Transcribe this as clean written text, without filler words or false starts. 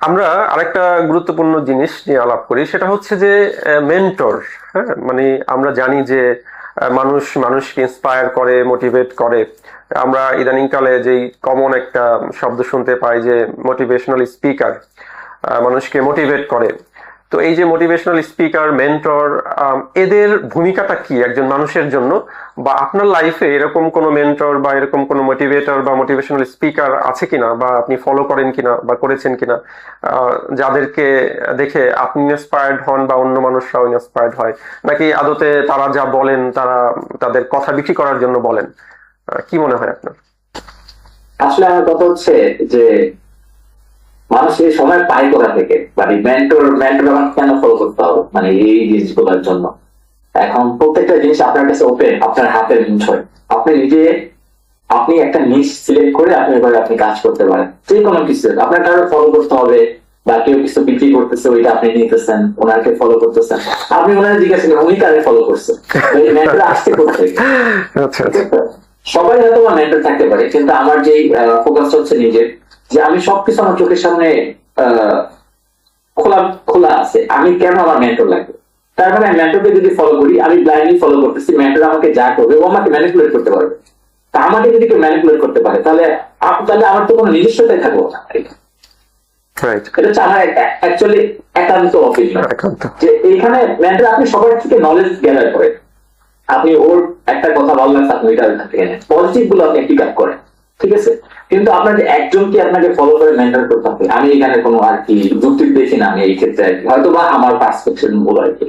আমরা আরেকটা গুরুত্বপূর্ণ জিনিস নিয়ে আলাপ করি, সেটা হচ্ছে যে মেন্টর। হ্যাঁ, মানে আমরা জানি যে মানুষ মানুষকে ইন্সপায়ার করে, মোটিভেট করে। আমরা ইদানিংকালে যেই কমন একটা শব্দ শুনতে পাই যে মোটিভেশনাল স্পিকার, মানুষকে মোটিভেট করে। তো এই যে মোটিভেশনাল স্পিকার, মেন্টর, এদের ভূমিকাটা কি একজন মানুষের জন্য? বা আপনার লাইফে এরকম কোনো মেন্টর বা এরকম কোনো মোটিভেটর বা মোটিভেশনাল স্পিকার আছে কিনা, বা আপনি ফলো করেন কিনা বা করেছেন কিনা, যাদেরকে দেখে আপনি ইন্সপায়ার্ড হন বা অন্য মানুষরাও ইন্সপায়ার্ড হয়, নাকি আদতে তারা যা বলেন তারা তাদের কথা বিক্রি করার জন্য বলেন? কি মনে হয় আপনার? আসলে আমার কথা হচ্ছে যে মানুষ এই সময় পায় কোথা থেকে, মানে মেন্টর মেন্টর আমাকে কেন ফলো করতে হবে, মানে এই জিনিসগুলোর জন্য। এখন প্রত্যেকটা জিনিস আপনার কাছে ওপেন, আপনার হাতের মুঠোয়। আপনি নিজে আপনি একটা নিশ সিলেক্ট করে আপনি এভাবে আপনি কাজ করতে পারেন। যে কোনো কিছু আপনার কারো ফলো করতে হবে, বা কেউ কিছু বিক্রি করতেছে ওইটা আপনি নিতেছেন, ওনাকে ফলো করতেছেন, আপনি ওনারা জিজ্ঞাসা করেন উনি কারে ফলো করছেন, এই মেন্টর আসছে কোথেকে। আচ্ছা আচ্ছা। সবাই হয়তো মেন্টর থাকতে পারে, কিন্তু আমার যে ফোকাস হচ্ছে নিজের, যে আমি সবকিছু আমার চোখের সামনে আহ খোলা খোলা আছে, আমি কেন আমার মেন্টর লাগবে। তার মানে মেন্টরকে যদি ফলো করি, আমি ব্লাইন্ডলি ফলো করতেছি, মেন্টর আমাকে যা করবে ও আমাকে ম্যানিপুলেট করতে পারবে। তা আমাকে যদি কেউ ম্যানিপুলেট করতে পারে, তাহলে তাহলে আমার তো কোনো নিজস্বতাই থাকবো না। রাইট। এটা হচ্ছে আমার অ্যাকচুয়ালি একান্ত অপিনিয়ন, একান্ত। যে এইখানে মেন্টর আপনি সবার থেকে নলেজ গ্যাদার করেন। আপনি ওর একটা কথা ভালো লাগছে, আপনি ওইটা থেকে পজিটিভ গুলো আপনি পিক আপ করেন, ঠিক আছে। কিন্তু আপনার যে একজনকে আপনাকে ফলো করে মেন্টর করতে হবে, আমি এখানে কোনো আর কি যুক্তি দেখি না। আমি এই ক্ষেত্রে আর কি হয়তো বা আমার পার্সপেকশন ভুল আর কি।